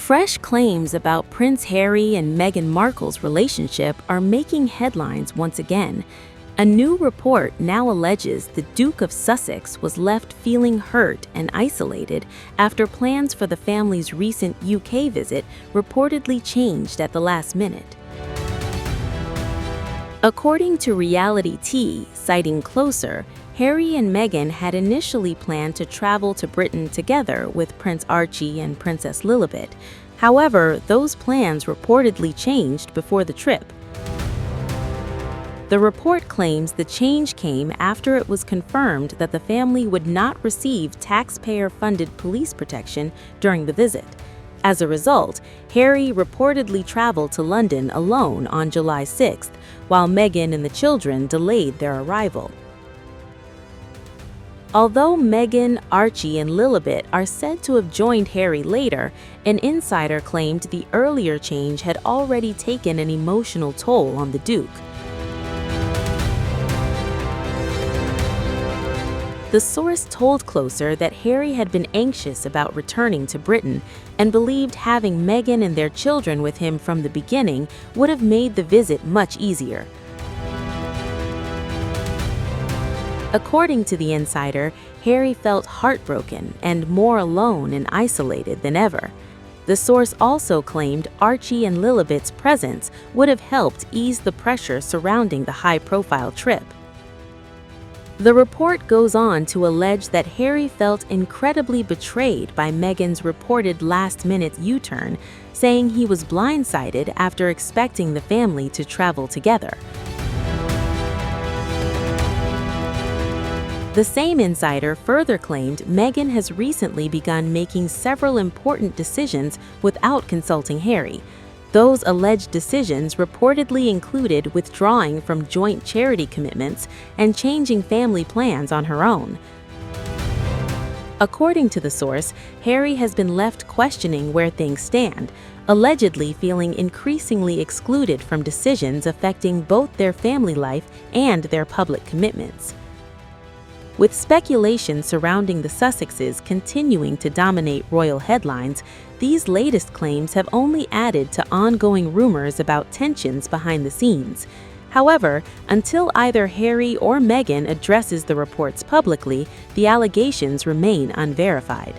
Fresh claims about Prince Harry and Meghan Markle's relationship are making headlines once again. A new report now alleges the Duke of Sussex was left feeling hurt and isolated after plans for the family's recent UK visit reportedly changed at the last minute. According to Reality Tea, citing Closer, Harry and Meghan had initially planned to travel to Britain together with Prince Archie and Princess Lilibet. However, those plans reportedly changed before the trip. The report claims the change came after it was confirmed that the family would not receive taxpayer-funded police protection during the visit. As a result, Harry reportedly traveled to London alone on July 6th, while Meghan and the children delayed their arrival. Although Meghan, Archie, and Lilibet are said to have joined Harry later, an insider claimed the earlier change had already taken an emotional toll on the Duke. The source told Closer that Harry had been anxious about returning to Britain and believed having Meghan and their children with him from the beginning would have made the visit much easier. According to the insider, Harry felt heartbroken and more alone and isolated than ever. The source also claimed Archie and Lilibet's presence would have helped ease the pressure surrounding the high-profile trip. The report goes on to allege that Harry felt incredibly betrayed by Meghan's reported last-minute U-turn, saying he was blindsided after expecting the family to travel together. The same insider further claimed Meghan has recently begun making several important decisions without consulting Harry. Those alleged decisions reportedly included withdrawing from joint charity commitments and changing family plans on her own. According to the source, Harry has been left questioning where things stand, allegedly feeling increasingly excluded from decisions affecting both their family life and their public commitments. With speculation surrounding the Sussexes continuing to dominate royal headlines, these latest claims have only added to ongoing rumors about tensions behind the scenes. However, until either Harry or Meghan addresses the reports publicly, the allegations remain unverified.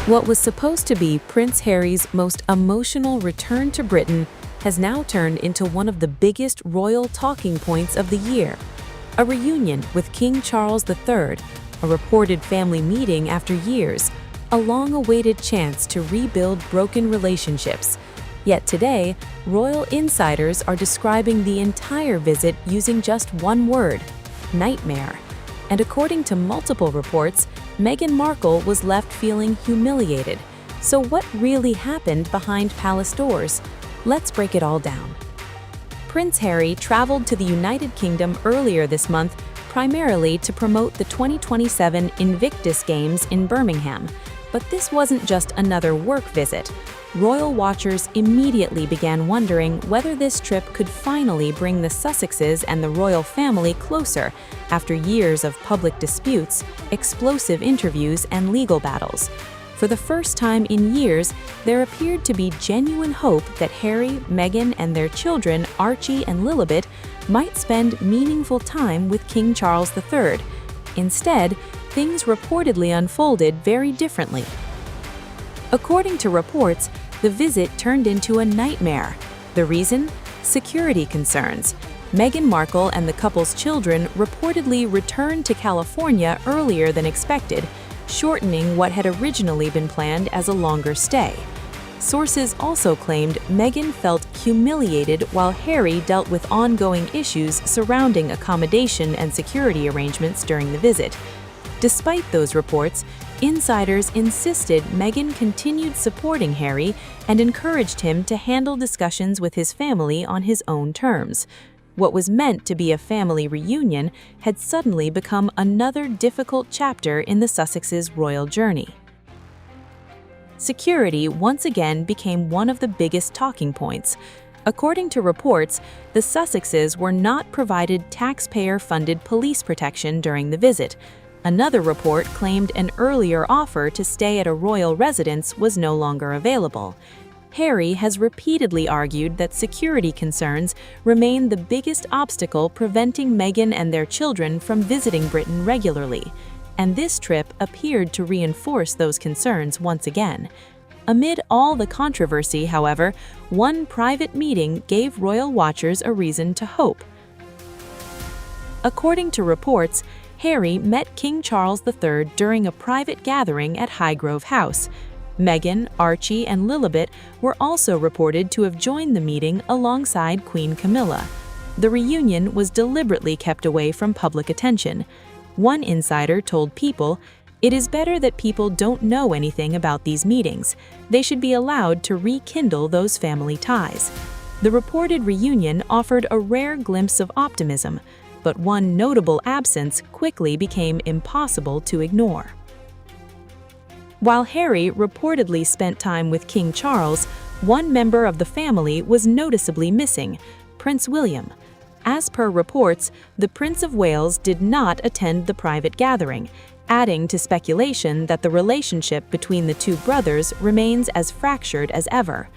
What was supposed to be Prince Harry's most emotional return to Britain has now turned into one of the biggest royal talking points of the year. A reunion with King Charles III, a reported family meeting after years, a long-awaited chance to rebuild broken relationships. Yet today, royal insiders are describing the entire visit using just one word: nightmare. And according to multiple reports, Meghan Markle was left feeling humiliated. So what really happened behind palace doors? Let's break it all down. Prince Harry traveled to the United Kingdom earlier this month primarily to promote the 2027 Invictus Games in Birmingham. But this wasn't just another work visit. Royal watchers immediately began wondering whether this trip could finally bring the Sussexes and the royal family closer after years of public disputes, explosive interviews, and legal battles. For the first time in years, there appeared to be genuine hope that Harry, Meghan, and their children, Archie and Lilibet, might spend meaningful time with King Charles III. Instead, things reportedly unfolded very differently. According to reports, the visit turned into a nightmare. The reason? Security concerns. Meghan Markle and the couple's children reportedly returned to California earlier than expected, shortening what had originally been planned as a longer stay. Sources also claimed Meghan felt humiliated while Harry dealt with ongoing issues surrounding accommodation and security arrangements during the visit. Despite those reports, insiders insisted Meghan continued supporting Harry and encouraged him to handle discussions with his family on his own terms. What was meant to be a family reunion had suddenly become another difficult chapter in the Sussexes' royal journey. Security once again became one of the biggest talking points. According to reports, the Sussexes were not provided taxpayer-funded police protection during the visit. Another report claimed an earlier offer to stay at a royal residence was no longer available. Harry has repeatedly argued that security concerns remain the biggest obstacle preventing Meghan and their children from visiting Britain regularly, and this trip appeared to reinforce those concerns once again. Amid all the controversy, however, one private meeting gave royal watchers a reason to hope. According to reports, Harry met King Charles III during a private gathering at Highgrove House. Meghan, Archie, and Lilibet were also reported to have joined the meeting alongside Queen Camilla. The reunion was deliberately kept away from public attention. One insider told People, "It is better that people don't know anything about these meetings. They should be allowed to rekindle those family ties." The reported reunion offered a rare glimpse of optimism, but one notable absence quickly became impossible to ignore. While Harry reportedly spent time with King Charles, one member of the family was noticeably missing, Prince William. As per reports, the Prince of Wales did not attend the private gathering, adding to speculation that the relationship between the two brothers remains as fractured as ever.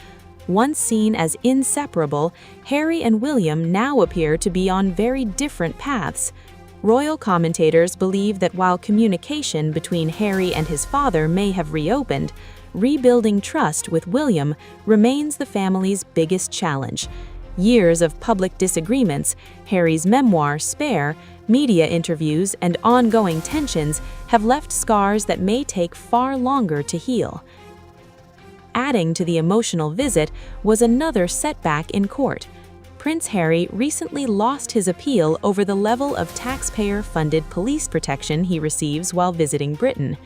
Once seen as inseparable, Harry and William now appear to be on very different paths. Royal commentators believe that while communication between Harry and his father may have reopened, rebuilding trust with William remains the family's biggest challenge. Years of public disagreements, Harry's memoir, Spare, media interviews, and ongoing tensions have left scars that may take far longer to heal. Adding to the emotional visit was another setback in court. Prince Harry recently lost his appeal over the level of taxpayer-funded police protection he receives while visiting Britain.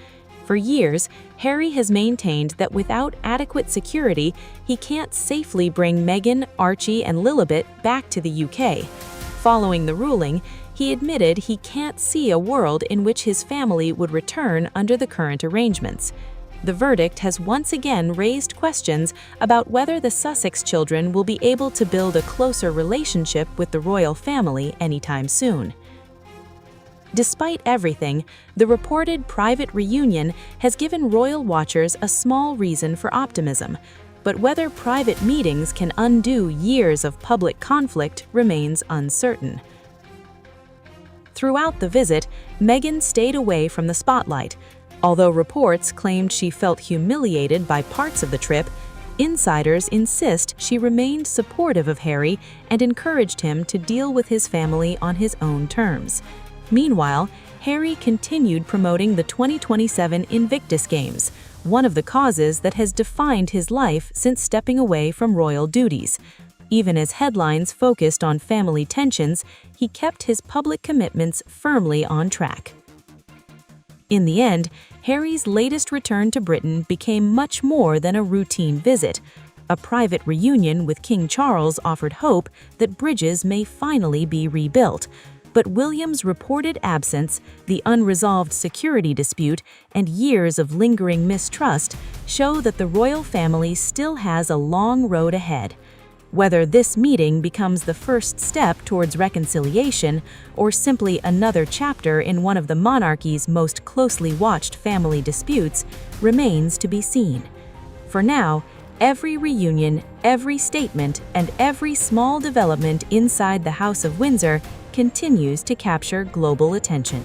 For years, Harry has maintained that without adequate security, he can't safely bring Meghan, Archie, and Lilibet back to the UK. Following the ruling, he admitted he can't see a world in which his family would return under the current arrangements. The verdict has once again raised questions about whether the Sussex children will be able to build a closer relationship with the royal family anytime soon. Despite everything, the reported private reunion has given royal watchers a small reason for optimism, but whether private meetings can undo years of public conflict remains uncertain. Throughout the visit, Meghan stayed away from the spotlight. Although reports claimed she felt humiliated by parts of the trip, insiders insist she remained supportive of Harry and encouraged him to deal with his family on his own terms. Meanwhile, Harry continued promoting the 2027 Invictus Games, one of the causes that has defined his life since stepping away from royal duties. Even as headlines focused on family tensions, he kept his public commitments firmly on track. In the end, Harry's latest return to Britain became much more than a routine visit. A private reunion with King Charles offered hope that bridges may finally be rebuilt. But William's reported absence, the unresolved security dispute, and years of lingering mistrust show that the royal family still has a long road ahead. Whether this meeting becomes the first step towards reconciliation or simply another chapter in one of the monarchy's most closely watched family disputes remains to be seen. For now, every reunion, every statement, and every small development inside the House of Windsor continues to capture global attention.